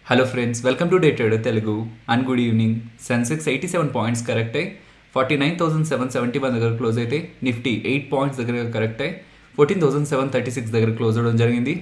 Hello friends, welcome to day trader Telugu and good evening. Sensex 87 points correct అయ్యి 49,771 దగ్గర close అయితే, Nifty 8 points దగ్గర correct అయ్యి 14,736 దగ్గర క్లోజ్ అవ్వడం జరిగింది.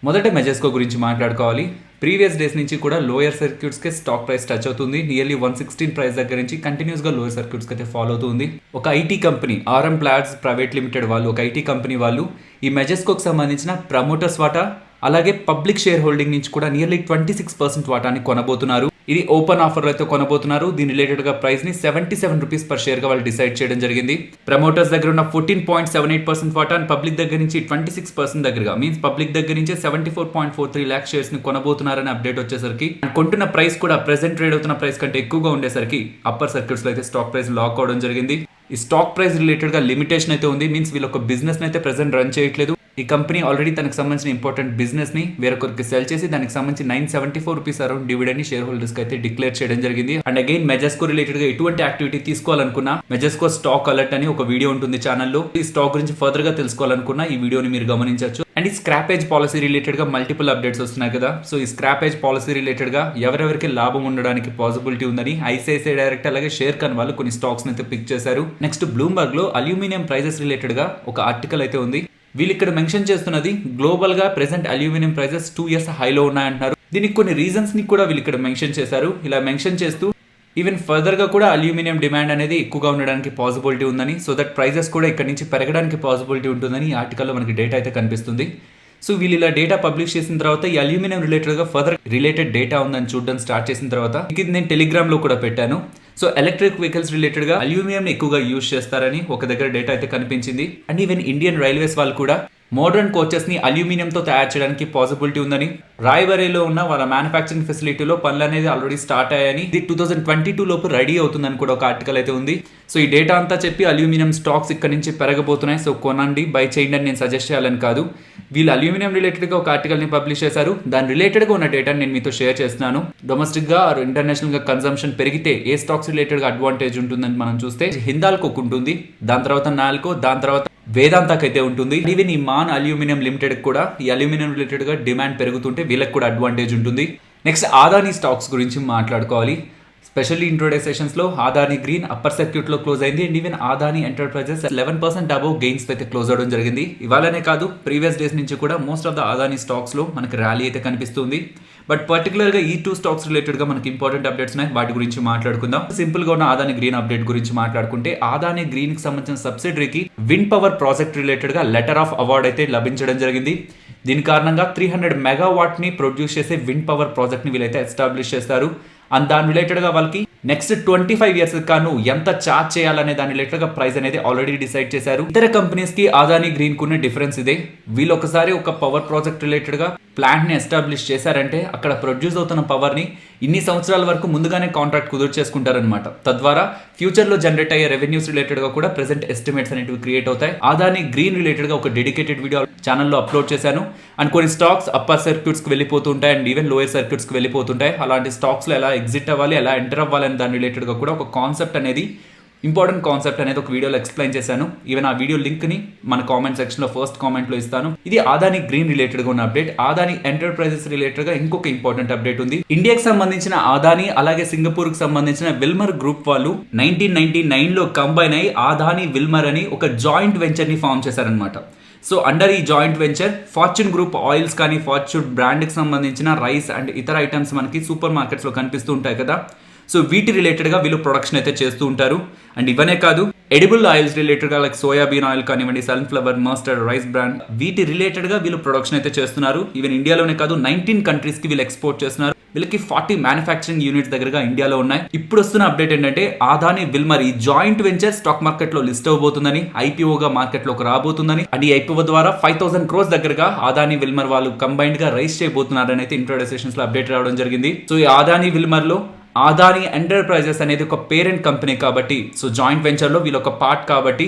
మొదట మెజెస్కో గురించి మాట్లాడుకోవాలి. ప్రీవియస్ డేస్ నుంచి కూడా లోయర్ సర్క్యూట్స్కే స్టాక్ ప్రైస్ టచ్ అవుతుంది. నియర్లీ 116 ప్రైస్ దగ్గర నుంచి కంటిన్యూస్గా లోయర్ సర్క్యూట్స్కి అయితే ఫాలో అవుతుంది. ఒక IT company RM plots private limited వాళ్ళు, ఒక ఐటీ కంపెనీ వాళ్ళు ఈ మెజెస్కోకి సంబంధించిన ప్రమోటర్స్ వాటా అలాగే పబ్లిక్ షేర్ హోల్డింగ్ నుంచి కూడా నియర్లీ 26% వాటాన్ని కొనబోతున్నారు. ఇది ఓపెన్ ఆఫర్ అయితే కొనబోతున్నారు. దీని రిలేటెడ్ గా ప్రైస్ ని 77 రూపీస్ పర్ షేర్ గా వాళ్ళు డిసైడ్ చేయడం జరిగింది. ప్రమోటర్స్ దగ్గర ఉన్న 14.78% వాటా, పబ్లిక్ దగ్గర నుంచి 26% దగ్గరగా మీన్స్ పబ్లిక్ దగ్గర నుంచి 74.43 లాక్ షేర్స్ ని కొనబోతున్నారని అప్డేట్ వచ్చేసరికి, కొంటున్న ప్రైస్ కూడా ప్రెసెంట్ ట్రేడ్ అవుతున్న ప్రైస్ కంటే ఎక్కువగా ఉండేసరికి అప్పర్ సర్క్యూట్స్ లో అయితే స్టాక్ ప్రైస్ లాక్ అవడం జరిగింది. ఈ స్టాక్ ప్రైస్ రిలేటెడ్ గా లిమిటేషన్ అయితే ఉంది. మీన్స్ వీళ్ళు ఒక బిజినెస్ అయితే ప్రెసెంట్ రన్ చేయట్లేదు. ఈ కంపెనీ ఆల్రెడీ తనకు సంబంధించిన ఇంపార్టెంట్ బిజినెస్ ని వేరొకరికి సెల్ చేసి దానికి సంబంధించి 974 రూపీస్ అరౌండ్ డివిడెండ్ ని షేర్ హోల్డర్స్ కి అయితే డిక్లేర్ చేయడం జరిగింది. అండ్ అగైన్ మెజెస్కో రిలేటెడ్ గా ఎటువంటి యాక్టివిటీ తీసుకోవాలనుకున్నా మెజెస్కో స్టాక్ అలర్ట్ అని ఒక వీడియో ఉంటుంది ఛానల్లో. ఈ స్టాక్ గురించి ఫర్దర్ గా తెలుసుకోవాలనుకున్నా ఈ వీడియోని మీరు గమనించవచ్చు. అండ్ ఈ స్క్రాపేజ్ పాలసీ రిలేటెడ్ గా మల్టిపుల్ అప్డేట్స్ వస్తున్నాయి కదా. సో ఈ స్క్రాపేజ్ పాలసీ రిలేటెడ్ గా ఎవరెవరికి లాభం ఉండడానికి పాసిబిలిటీ ఉందని ఐసిఐసిఐ డైరెక్ట్ అలాగే షేర్ ఖాన్ వాళ్ళు కొన్ని స్టాక్స్ అయితే పిక్ చేశారు. నెక్స్ట్ బ్లూంబర్గ్ లో అల్యూమినియం ప్రైజెస్ రిలేటెడ్ గా ఒక ఆర్టికల్ అయితే ఉంది. వీళ్ళు ఇక్కడ మెన్షన్ చేస్తున్నది గ్లోబల్ గా ప్రెసెంట్ అల్యూమినియం ప్రైజెస్ 2 ఇయర్స్ హైలో ఉన్నాయంటున్నారు. దీనికి కొన్ని రీజన్స్ ని కూడా వీళ్ళు ఇక్కడ మెన్షన్ చేశారు. ఇలా మెన్షన్ చేస్తూ ఈవెన్ ఫర్దర్ గా కూడా అల్యూమినియం డిమాండ్ అనేది ఎక్కువగా ఉండడానికి పాసిబిలిటీ ఉందని, సో దట్ ప్రైజెస్ కూడా ఇక్కడ నుంచి పెరగడానికి పాసిబిలిటీ ఉంటుందని ఈ ఆర్టికల్లో మనకి డేటా అయితే కనిపిస్తుంది. సో వీళ్ళు ఇలా డేటా పబ్లిష్ చేసిన తర్వాత ఈ అల్యూమినియం రిలేటెడ్ గా ఫర్దర్ రిలేటెడ్ డేటా ఉందని చూడడం స్టార్ట్ చేసిన తర్వాత ఇది నేను టెలిగ్రామ్ లో కూడా పెట్టాను. సో ఎలక్ట్రిక్ వెహికల్స్ రిలేటెడ్ గా అల్యూమినియం ఎక్కువగా యూజ్ చేస్తారని ఒక దగ్గర డేటా అయితే కనిపించింది. అండ్ ఈవెన్ ఇండియన్ రైల్వేస్ వాళ్ళు కూడా మోడర్న్ కోచెస్ ని అల్యూమినియం తో తయారు చేయడానికి పాసిబిలిటీ ఉందని, రాయ్బరేలో ఉన్న వాళ్ళ మ్యానుఫాక్చరింగ్ ఫెసిలిటీలో పనులు అనేది ఆల్రెడీ స్టార్ట్ అయ్యాయని, ఇది 2022 లోపు రెడీ అవుతుందని కూడా ఒక ఆర్టికల్ అయితే ఉంది. సో ఈ డేటా అంతా చెప్పి అల్యూమినియం స్టాక్స్ ఇక్కడ నుంచి పెరగబోతున్నాయి, సో కొనండి, బై చేయండి అని నేను సజెస్ట్ చేయాలని కాదు. వీళ్ళు అల్యూమినియం రిలేటెడ్ గా ఒక ఆర్టికల్ ని పబ్లిష్ చేశారు. దాని రిలేటెడ్ గా ఉన్న డేటాని నేను మీతో షేర్ చేస్తున్నాను. డొమెస్టిక్ గా ఇంటర్నేషనల్ గా కన్సంప్షన్ పెరిగితే ఏ స్టాక్స్ రిలేటెడ్ గా అడ్వాంటేజ్ ఉంటుందని మనం చూస్తే హిందాల్కో ఉంటుంది, దాని తర్వాత నాల్కో, దాని తర్వాత వేదాంతకు అయితే ఉంటుంది. ఈవెన్ ఈ మాన్ అల్యూమినియం లిమిటెడ్ కూడా ఈ అల్యూమినియం రిలేటెడ్ గా డిమాండ్ పెరుగుతుంటే వీళ్ళకి కూడా అడ్వాంటేజ్ ఉంటుంది. నెక్స్ట్ ఆదాని స్టాక్స్ గురించి మాట్లాడుకోవాలి. స్పెషల్లీ ఇంట్రోడే సెషన్స్ లో ఆదాని గ్రీన్ అప్పర్ సర్క్యూట్ లో క్లోజ్ అయింది. And even Adani enterprises 11% above gains అయితే క్లోజ్ అవడం జరిగింది. ఇవాళనే కాదు, ప్రీవియస్ డేస్ నుంచి కూడా most of the Adani stocks లో మనకి ర్యాలీ అయితే కనిపిస్తుంది. బట్ పర్టికులర్ గా ఈ 2 స్టాక్స్ రిలేటెడ్ గా మనకి ఇంపార్టెంట్ అప్డేట్స్ ఉన్నాయి, వాటి గురించి మాట్లాడుకుందాం. సింపుల్ గా ఉన్న ఆదాని గ్రీన్ అప్డేట్ గురించి మాట్లాడుకుంటే, ఆదాని గ్రీన్ కి సంబంధించిన సబ్సిడరీకి విండ్ పవర్ ప్రాజెక్ట్ రిలేటెడ్ గా లెటర్ ఆఫ్ అవార్డ్ అయితే లభించడం జరిగింది. దీని కారణంగా 300 మెగావాట్ ని ప్రొడ్యూస్ చేసే విండ్ పవర్ ప్రాజెక్ట్ ని వీళ్ళైతే ఎస్టాబ్లిష్ చేస్తారు. అండ్ దాని రిలేటెడ్ గా వాళ్ళకి నెక్స్ట్ 25 ఇయర్స్ కాను ఎంత చార్జ్ చేయాలనే దాని రిలేటెడ్ గా ప్రైస్ అనేది ఆల్రెడీ డిసైడ్ చేశారు. ఇతర కంపెనీస్ కి ఆదాని గ్రీన్ కున్న డిఫరెన్స్ ఇదే. వీళ్ళు ఒకసారి ఒక పవర్ ప్రాజెక్ట్ రిలేటెడ్ గా ప్లాంట్ ని ఎస్టాబ్లిష్ చేశారంటే అక్కడ ప్రొడ్యూస్ అవుతున్న పవర్ ని ఇన్ని సంవత్సరాల వరకు ముందుగానే కాంట్రాక్ట్ కుదురు చేసుకుంటారనమాట. తద్వారా ఫ్యూచర్ లో జనరేట్ అయ్యే రెవెన్యూస్ రిలేటెడ్ గా కూడా ప్రెసెంట్ ఎస్టిమేట్స్ అనేవి క్రియేట్ అవుతాయి. ఆదాని గ్రీన్ రిలేటెడ్ గా ఒక డెడికేటెడ్ వీడియో ఛానల్లో అప్లోడ్ చేశాను. అండ్ కొన్ని స్టాక్స్ అప్పర్ సర్క్యూట్స్ కి వెళ్ళిపోతుంటాయి అండ్ ఈవెన్ లోయర్ సర్క్యూట్స్ కి వెళ్ళిపోతుంటాయి. అలాంటి స్టాక్స్ లో ఎలా ఎగ్జిట్ అవ్వాలి, ఎలా ఎంటర్ అవ్వాలి అని దాని రిలేటెడ్ గా కూడా ఒక కాన్సెప్ట్ అనేది, ఇంపార్టెంట్ కాన్సెప్ట్ అనేది ఒక వీడియోలో ఎక్స్ప్లెయిన్ చేశాను. ఈవెన్ ఆ వీడియో లింక్ ని మన కామెంట్ సెక్షన్ లో ఫస్ట్ కామెంట్ లో ఇస్తాను. ఇది ఆదాని గ్రీన్ రిలేటెడ్ గా ఉన్న అప్డేట్. ఆదాని ఎంటర్ప్రైజెస్ రిలేటెడ్ గా ఇంకొక ఇంపార్టెంట్ అప్డేట్ ఉంది. ఇండియాకి సంబంధించిన ఆదాని అలాగే సింగపూర్ కి సంబంధించిన విల్మర్ గ్రూప్ వాళ్ళు 1999 లో కంబైన్ అయ్యి ఆదాని విల్మర్ అని ఒక జాయింట్ వెంచర్ ని ఫామ్ చేశారనమాట. సో అండర్ ఈ joint venture fortune group oils కానీ ఫార్చ్యూన్ బ్రాండ్ కి సంబంధించిన రైస్ అండ్ ఇతర ఐటమ్స్ మనకి సూపర్ మార్కెట్స్ లో కనిపిస్తూ ఉంటాయి కదా. సో వీటి రిలేటెడ్ గా వీళ్ళు ప్రొడక్షన్ అయితే చేస్తూ ఉంటారు. అండ్ ఇవనే కాదు, ఎడిబుల్ ఆయిల్స్ రిలేటెడ్ గా లైక్ సోయాబీన్ ఆయిల్ కానివ్వండి, సన్ఫ్లవర్, మస్టర్డ్, రైస్ బ్రాండ్, వీటి రిలేటెడ్ గా వీళ్ళు ప్రొడక్షన్ అయితే చేస్తున్నారు. ఈవెన్ ఇండియాలోనే కాదు 19 కంట్రీస్ కి వీళ్ళు ఎక్స్పోర్ట్ చేస్తున్నారు. వీళ్ళకి 40 మ్యానుఫ్యాక్చరింగ్ యూనిట్స్ దగ్గరగా ఇండియాలో ఉన్నాయి. ఇప్పుడు వస్తున్న అప్డేట్ ఏంటంటే ఆదాని విల్మర్ ఈ జాయింట్ వెంచర్ స్టాక్ మార్కెట్ లో లిస్ట్ అవబోతుందని, ఐపీఓగా మార్కెట్ లోకి రాబోతుందని, అండ్ ఈ ఐపీఓ ద్వారా 5,000 crores దగ్గరగా ఆదాని విల్మర్ వాళ్ళు కంబైన్డ్ గా రైస్ చేయబోతున్నారని అయితే ఇంట్రోడే సెషన్స్ లో అప్డేట్ రావడం జరిగింది. సో ఈ ఆదాని విల్మర్ లో ఆదాని ఎంటర్ప్రైజెస్ అనేది ఒక పేరెంట్ కంపెనీ కాబట్టి, సో జాయింట్ వెంచర్ లో వీళ్ళు ఒక పార్ట్ కాబట్టి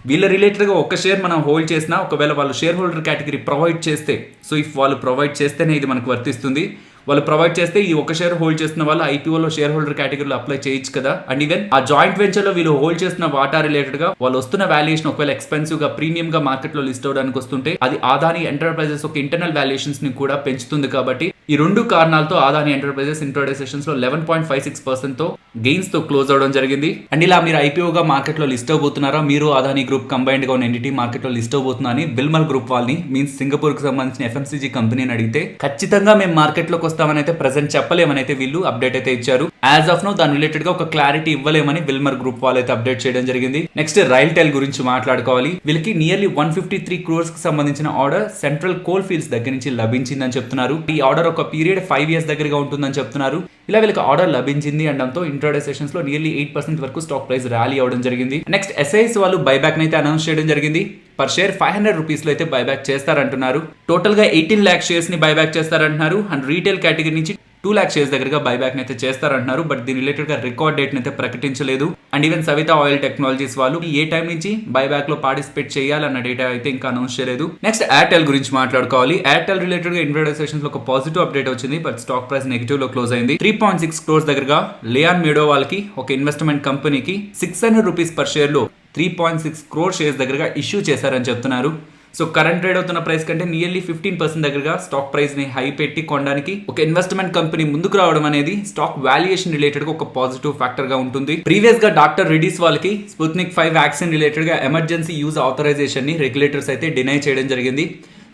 వీళ్ళ రిలేటెడ్గా ఒక షేర్ మనం హోల్డ్ చేసినా, ఒకవేళ వాళ్ళు షేర్ హోల్డర్ కేటగిరీ ప్రొవైడ్ చేస్తే, సో ఇఫ్ వాళ్ళు ప్రొవైడ్ చేస్తేనే ఇది మనకు వర్తిస్తుంది. వాళ్ళు ప్రొవైడ్ చేస్తే ఈ ఒక షేర్ హోల్డ్ చేస్తున్న వాళ్ళు ఐపీఓలో షేర్ హోల్డర్ కేటగిరీలో అప్లై చేయొచ్చు కదా. అండ్ ఈవెన్ ఆ జాయింట్ వెంచర్ లో వీళ్ళు హోల్డ్ చేస్తున్న వాటా రిలేటెడ్ గా వాళ్ళు వస్తున్న వాల్యుయేషన్ ఒకవేళ ఎక్స్పెన్సివ్ గా ప్రీమియం గా మార్కెట్ లో లిస్ట్ అవడానికి వస్తుంటే అది ఆదాని ఎంటర్ప్రైజెస్ ఒక ఇంటర్నల్ వాల్యుయేషన్స్ ని కూడా పెంచుతుంది. కాబట్టి ఈ రెండు కారణాలతో అదాని ఎంటర్ప్రైజెస్ ఇంట్రాడే సెషన్స్ లో 11.56% తో గెయిన్స్ తో క్లోజ్ అవడం జరిగింది. అండ్ ఇలా మీరు ఐపీఓగా మార్కెట్ లో లిస్ట్ అవబోతున్నారా, మీరు అదాని గ్రూప్ కంబైన్డ్ గా ఉన్న ఎంటిటీ మార్కెట్ లో లిస్ట్ అవబోతున్నా అని బిల్మర్ గ్రూప్ వాళ్ళని మీన్స్ సింగపూర్ కి సంబంధించిన ఎఫ్ఎంసీజీ కంపెనీని అడిగితే ఖచ్చితంగా మేము మార్కెట్ లోకి వస్తామని అయితే ప్రెసెంట్ చెప్పలేమని అయితే వీళ్ళు అప్డేట్ అయితే ఇచ్చారు. యాజ్ ఆఫ్ నో దాని రిలేటెడ్ గా ఒక క్లారిటీ ఇవ్వలేమని బిల్మర్ గ్రూప్ వాళ్ళు అయితే అప్డేట్ చేయడం జరిగింది. నెక్స్ట్ రైల్టెల్ గురించి మాట్లాడుకోవాలి. వీళ్ళకి నియర్లీ 153 crores కి సంబంధించిన ఆర్డర్ సెంట్రల్ కోల్ ఫీల్డ్స్ దగ్గర నుంచి లభించిందని చెప్తున్నారు. ఈ ఆర్డర్ ఒక పీరియడ్ 5 years దగ్గరగా ఉంటుందని చెప్తున్నారు. ఇలా వీళ్ళకి ఆర్డర్ లభించింది అనడంతో ఇంట్రాడే సెషన్స్ లో నియర్లీ 8% వరకు స్టాక్ ప్రైస్ ర్యాలీ అవడం జరిగింది. నెక్స్ట్ ఎస్ఐఎస్ వాళ్ళు బైబ్యాక్ అయితే అనౌన్స్ చేయడం జరిగింది. పర్ షేర్ 500 rupees లో అయితే బైబ్యాక్ చేస్తారంటున్నారు. టోటల్ గా 18 lakh షేర్స్ ని బైబ్యాక్ చేస్తారంటున్నారు. అండ్ రీటైల్ కేటగిరీ నుంచి 2 lakh షేర్స్ దగ్గరగా బైబ్యాక్ అయితే చేస్తారంటున్నారు. బట్ దీని రిలేటెడ్ గా రికార్డ్ డేట్ అయితే ప్రకటించలేదు. And even Savitha oil technologies వాళ్ళు ఏ టైం నుంచి బైబ్యాక్ లో పార్టిసిపేట్ చేయాలన్న డేటా అయితే ఇంకా అనౌన్స్ చేయలేదు. నెక్స్ట్ ఎయిర్టెల్ గురించి మాట్లాడుకోవాలి. ఎయిర్టెల్ రిలేటెడ్ గా ఇంట్రాడే సెషన్స్ లో ఒక పాజిటివ్ అప్డేట్ వచ్చింది. బట్ స్టాక్ ప్రైస్ నెగిటివ్ లో క్లోజ్ అయింది. 3.6 crores దగ్గరగా లియాన్ మీడో వాళ్ళకి ఒక ఇన్వెస్ట్మెంట్ కంపెనీకి 600 rupees పర్ షేర్ లో 3.6 crore షేర్స్ దగ్గరగా ఇష్యూ చేశారని చెప్తున్నారు. సో కరెంట్ ట్రేడ్ అవుతున్న ప్రైస్ కంటే నియర్లీ 15% దగ్గరగా స్టాక్ ప్రైస్ ని హై పెట్టి కొనడానికి ఒక ఇన్వెస్ట్మెంట్ కంపెనీ ముందుకు రావడం అనేది స్టాక్ వాల్యుయేషన్ రిలేటెడ్ గా ఒక పాజిటివ్ ఫ్యాక్టర్ గా ఉంటుంది. ప్రీవియస్ గా డాక్టర్ రెడ్డిస్ వాళ్ళకి స్పుత్నిక్ 5 వ్యాక్సిన్ రిలేటెడ్ గా ఎమర్జెన్సీ యూజ్ ఆథరైజేషన్ ని రెగ్యులేటర్స్ అయితే డినై చేయడం జరిగింది.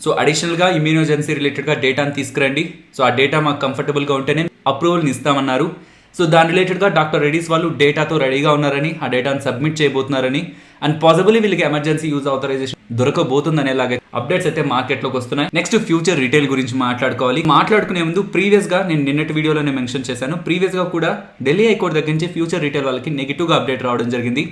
సో అడిషనల్ గా ఇమ్యూనోజెన్సీ రిలేటెడ్ గా డేటాను తీసుకురండి, సో ఆ డేటా మాకు కంఫర్టబుల్ గా ఉంటేనే అప్రూవల్ ఇస్తామన్నారు. సో దాని రిలేటెడ్ గా డాక్టర్ రెడ్డిస్ వాళ్ళు డేటాతో రెడీగా ఉన్నారని, ఆ డేటాను సబ్మిట్ చేయబోతున్నారని, అండ్ పాసిబుల్లీ వీళ్ళకి ఎమర్జెన్సీ యూజ్ ఆథరైజేషన్ దొరకబోతుందనేలాగే అప్డేట్స్ అయితే మార్కెట్ లోకి వస్తున్నాయి. నెక్స్ట్ ఫ్యూచర్ రిటైల్ గురించి మాట్లాడుకోవాలి. మాట్లాడుకునే ముందు ప్రీవియస్ గా నేను నిన్నటి వీడియోలోనే మెన్షన్ చేశాను, ప్రీవియస్ గా కూడా ఢిల్లీ హైకోర్టు దగ్గర నుంచి ఫ్యూచర్ రిటైల్ వాళ్ళకి నెగిటివ్ గా అప్డేట్ రావడం జరిగింది.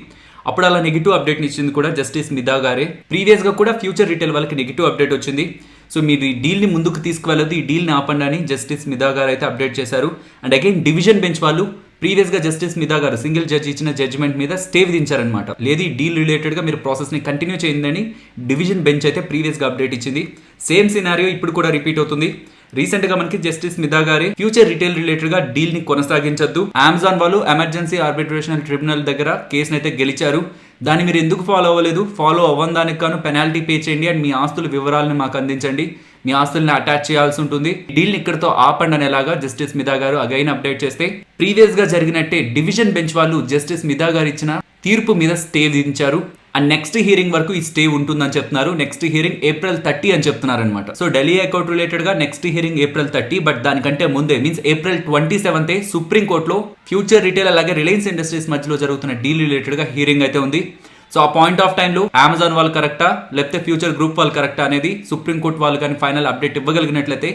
అప్పుడు అలా నెగిటివ్ అప్డేట్ ఇచ్చింది కూడా జస్టిస్ మిదా గారే. ప్రీవియస్ గా కూడా ఫ్యూచర్ రిటైల్ వాళ్ళకి నెగిటివ్ అప్డేట్ వచ్చింది. సో మీరు ఈ డీల్ ని ముందుకు తీసుకువెళ్ళదు, ఈ డీల్ ని ఆపండి అని జస్టిస్ మిదా గారు అయితే అప్డేట్ చేశారు. అండ్ అగైన్ డివిజన్ బెంచ్ వాళ్ళు ప్రీవియస్ గా జస్టిస్ మిదా గారు సింగిల్ జడ్జి ఇచ్చిన జడ్జిమెంట్ మీద స్టే విధించారనమాట. లేదు ఈ డీల్ రిలేటెడ్ గా మీరు ప్రాసెస్ ని కంటిన్యూ చేయండి డివిజన్ బెంచ్ అయితే ప్రీవియస్ గా అప్డేట్ ఇచ్చింది. సేమ్ సినారియో ఇప్పుడు కూడా రిపీట్ అవుతుంది. రీసెంట్ గా మనకి జస్టిస్ మిదా గారి ఫ్యూచర్ రిటైల్ రిలేటెడ్ గా డీల్ ని కొనసాగించొద్దు, అమెజాన్ వాళ్ళు ఎమర్జెన్సీ ఆర్బిట్రేషన్ ట్రిబ్యునల్ దగ్గర కేసును అయితే గెలిచారు, దాన్ని మీరు ఎందుకు ఫాలో అవ్వలేదు, ఫాలో అవ్వని దానికి గాను పెనాల్టీ పే చేయండి అండ్ మీ ఆస్తుల వివరాలను మాకు అందించండి, మీ ఆస్తుల్ని అటాచ్ చేయాల్సి ఉంటుంది, డీల్ ఇక్కడతో ఆపండి అనేలాగా జస్టిస్ మిదా గారు అగైన్ అప్డేట్ చేస్తే ప్రీవియస్ గా జరిగినట్టే డివిజన్ బెంచ్ వాళ్ళు జస్టిస్ మిదా గారు ఇచ్చిన తీర్పు మీద స్టే విధించారు. అండ్ నెక్స్ట్ హియరింగ్ వరకు ఈ స్టే ఉంటుందని చెప్తున్నారు. నెక్స్ట్ హియరింగ్ April 30 అని చెప్తున్నారు అనమాట. సో ఢిల్లీ హైకోర్టు రిలేటెడ్ గా నెక్స్ట్ హియరింగ్ April 30, బట్ దానికంటే ముందే మీన్స్ April 27 సుప్రీం కోర్టులో ఫ్యూచర్ రిటైల్ అలాగే రిలయన్స్ ఇండస్ట్రీస్ మధ్యలో జరుగుతున్న డీల్ రిలేటెడ్ గా హియరింగ్ అయితే ఉంది. సో ఆ పాయింట్ ఆఫ్ టైంలో అమెజాన్ వాళ్ళు కరెక్టా లేకపోతే ఫ్యూచర్ గ్రూప్ వాళ్ళు కరెక్టా అనేది సుప్రీంకోర్టు వాళ్ళు కానీ ఫైనల్ అప్డేట్ ఇవ్వగలిగినట్లయితే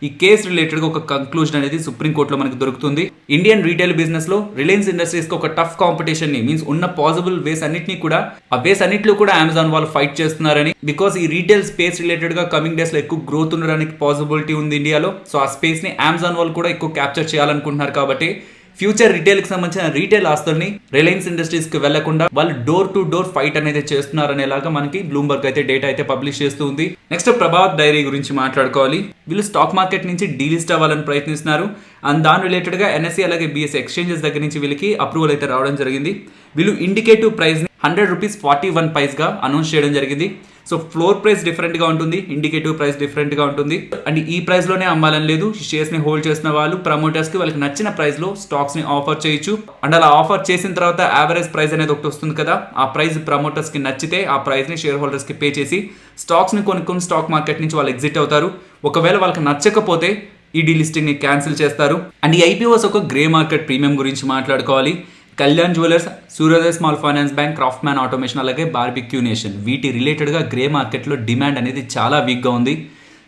ఈ కేసు రిలేటెడ్ గా ఒక కంక్లూజన్ అనేది సుప్రీంకోర్టులో మనకి దొరుకుతుంది. ఇండియన్ రీటైల్ బిజినెస్ లో రిలయన్స్ ఇండస్ట్రీస్ కి ఒక టఫ్ కాంపిటీషన్ ని మీన్స్ ఉన్న పాసిబుల్ వేస్ అన్నిటిని కూడా ఆ వేస్ అన్నిటిలో కూడా అమెజాన్ వాళ్ళు ఫైట్ చేస్తున్నారని, బికాస్ ఈ రీటైల్ స్పేస్ రిలేటెడ్ గా కమింగ్ డేస్ లో ఎక్కువ గ్రోత్ ఉండడానికి పాసిబిలిటీ ఉంది ఇండియాలో. సో ఆ స్పేస్ ని అమెజాన్ వాళ్ళు కూడా ఎక్కువ క్యాప్చర్ చేయాలనుకుంటున్నారు కాబట్టి ఫ్యూచర్ రిటైల్ కి సంబంధించిన రీటైల్ ఆస్తుల్ని రిలయన్స్ ఇండస్ట్రీస్ కి వెళ్లకుండా వాళ్ళు డోర్ టు డోర్ ఫైట్ అనేది చేస్తున్నారనేలాగా మనకి బ్లూంబర్గ్ అయితే డేటా అయితే పబ్లిష్ చేస్తూ ఉంది. నెక్స్ట్ ప్రభాత్ డైరీ గురించి మాట్లాడుకోవాలి. వీళ్ళు స్టాక్ మార్కెట్ నుంచి డీలిస్ట్ అవ్వాలని ప్రయత్నిస్తున్నారు. అండ్ దాని రిలేటెడ్ గా NSE అలాగే BSE ఎక్స్చేంజెస్ దగ్గర నుంచి వీళ్ళకి అప్రూవల్ అయితే రావడం జరిగింది. వీళ్ళు ఇండికేటివ్ ప్రైస్ ని 100 rupees 41 paise గా అనౌన్స్ చేయడం జరిగింది. సో ఫ్లోర్ ప్రైస్ డిఫరెంట్ గా ఉంటుంది, ఇండికేటివ్ ప్రైస్ డిఫరెంట్ గా ఉంటుంది. అండ్ ఈ ప్రైస్ లోనే అమ్మాలని లేదు, షేర్స్ ని హోల్డ్ చేసిన వాళ్ళు ప్రమోటర్స్ కి వాళ్ళకి నచ్చిన ప్రైస్ లో స్టాక్స్ ని ఆఫర్ చేయొచ్చు. అండ్ అలా ఆఫర్ చేసిన తర్వాత యావరేజ్ ప్రైస్ అనేది ఒకటి వస్తుంది కదా, ఆ ప్రైస్ ప్రమోటర్స్ కి నచ్చితే ఆ ప్రైస్ ని షేర్ హోల్డర్స్ కి పే చేసి స్టాక్స్ ని కొనుక్కొని స్టాక్ మార్కెట్ నుంచి వాళ్ళు ఎగ్జిట్ అవుతారు. ఒకవేళ వాళ్ళకి నచ్చకపోతే ఈ డీలిస్టింగ్ ని క్యాన్సిల్ చేస్తారు. అండ్ ఈ IPOs ఒక గ్రే మార్కెట్ ప్రీమియం గురించి మాట్లాడుకోవాలి. కళ్యాణ్ జ్యువెలర్స్, సూర్యోదయ స్మాల్ ఫైనాన్స్ బ్యాంక్, క్రాఫ్ట్మ్యాన్ ఆటోమేషన్ అలాగే బార్బిక్యూ నేషన్ వీటి రిలేటెడ్గా గ్రే మార్కెట్లో డిమాండ్ అనేది చాలా వీక్గా ఉంది.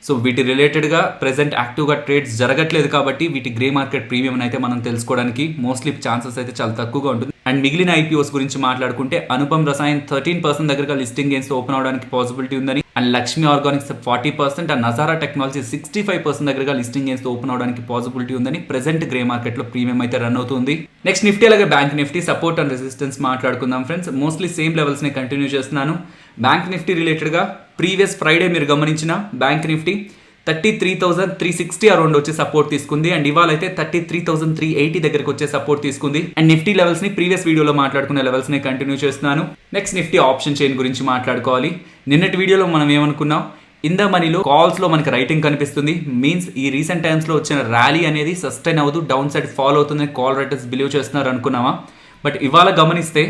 సో వీటి రిలేటెడ్గా ప్రెసెంట్ యాక్టివ్గా ట్రేడ్స్ జరగట్లేదు కాబట్టి వీటి గ్రే మార్కెట్ ప్రీమియం అయితే మనం తెలుసుకోవడానికి మోస్ట్లీ ఛాన్సెస్ అయితే చాలా తక్కువగా ఉంటుంది. అండ్ మిగిలిన IPOs గురించి మాట్లాడుకుంటే అనుపమ్ రసాయన్ 13% దగ్గరగా లిస్టింగ్ గెయిన్స్ ఓపెన్ అవడానికి పాసిబిలిటీ ఉందని, and Lakshmi Organics 40% and Nazara technology 65% దగ్గరగా లిస్టింగ్ గెయిన్స్ ఓపెన్ అవడానికి పాసిబిలిటీ ఉందని ప్రెసెంట్ గ్రే మార్కెట్ లో ప్రీమియం అయితే రన్ అవుతుంది. నెక్స్ట్ నిఫ్టీ అలాగే bank Nifty support and resistance మాట్లాడుకుందాం ఫ్రెండ్స్. మోస్ట్లీ సేమ్ లెవెల్స్ ని కంటిన్యూ చేస్తున్నాను. బ్యాంక్ నిఫ్టీ రిలేటెడ్ గా ప్రీవియస్ ఫ్రైడే మీరు గమనించిన బ్యాంక్ నిఫ్టీ 33,360 అరౌండ్ వచ్చే సపోర్ట్ తీసుకుంది. అండ్ ఇవాళ అయితే 33,380 దగ్గరకు వచ్చే సపోర్ట్ తీసుకుంది. అండ్ నిఫ్టీ లెవెల్స్ ని ప్రీవియస్ వీడియోలో మాట్లాడుకునే లెవెల్స్ ని కంటిన్యూ చేస్తున్నాను. నెక్స్ట్ నిఫ్టీ ఆప్షన్ చైన్ గురించి మాట్లాడుకోవాలి. నిన్నటి వీడియోలో మనం ఏమనుకున్నాం, ఇన్ ద మనీలో కాల్స్ లో మనకి రైటింగ్ కనిపిస్తుంది. మీన్స్ ఈ రీసెంట్ టైమ్స్ లో వచ్చిన ర్యాలీ అనేది సస్టైన్ అవ్వదు, డౌన్ సైడ్ ఫాలో అవుతుందని కాల్ రైటర్స్ బిలీవ్ చేస్తున్నారు అనుకున్నామా. బట్ ఇవాళ గమనిస్తే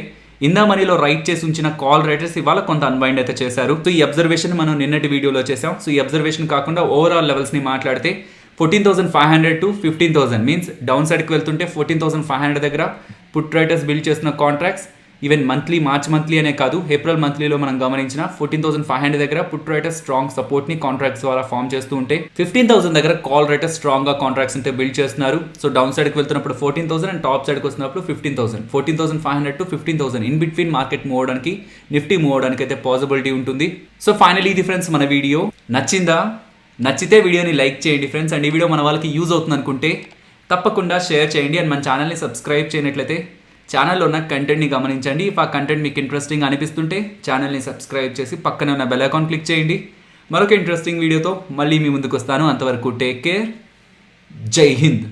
ఇన్ ద మనీలో రైట్ చేసి ఉంచిన కాల్ రైటర్స్ ఇవాళ కొంత అన్వైండ్ అయితే చేశారు. సో ఈ అబ్జర్వేషన్ మనం నిన్నటి వీడియోలో చేసాం. సో ఈ అబ్జర్వేషన్ కాకుండా ఓవరాల్ లెవెల్స్ ని మాట్లాడితే 14,500 to 15,000 మీన్స్ డౌన్ సైడ్కి వెళ్తుంటే 14,500 దగ్గర పుట్ రైటర్స్ బిల్డ్ చేస్తున్న contracts even monthly March monthly అనే కాదు ఏప్రిల్ మంత్లీలో మనం గమనించిన 14,500 దగ్గర పుట్ రైటర్స్ స్ట్రాంగ్ సపోర్ట్ ని కాంట్రాక్ట్స్ ద్వారా ఫామ్ చేస్తూ ఉంటే 15,000 దగ్గర కాల్ రైటర్స్ స్ట్రాంగ్ గా కాంట్రాక్ట్స్ అంటే బిల్డ్ చేస్తున్నారు. సో డౌన్ సైడ్ కి వెళ్తున్నప్పుడు 14,000 అండ్ టాప్ సైడ్ కి వస్తున్నప్పుడు 15,000, 14,500 to 15,000 in between market move అవడానికి నిఫ్టీ మూవ్ అవడానికి అయితే పాసిబిలిటీ ఉంటుంది. సో ఫైనలీ ఇది ఫ్రెండ్స్ మన వీడియో నచ్చిందా? నచ్చితే వీడియోని లైక్ చేయండి ఫ్రెండ్స్. అండ్ ఈ వీడియో మన వాళ్ళకి యూజ్ అవుతుంది అనుకుంటే తప్పకుండా షేర్ చేయండి. అండ్ మన ఛానల్ని సబ్స్క్రైబ్ చేయనట్లయితే ఛానల్లో ఉన్న కంటెంట్ని గమనించండి. ఇఫ్ ఆ కంటెంట్ మీకు ఇంట్రెస్టింగ్ అనిపిస్తుంటే ఛానల్ని సబ్స్క్రైబ్ చేసి పక్కన ఉన్న బెల్ ఐకాన్ క్లిక్ చేయండి. మరొక ఇంట్రెస్టింగ్ వీడియోతో మళ్ళీ మీ ముందుకు వస్తాను. అంతవరకు టేక్ కేర్. జై హింద్.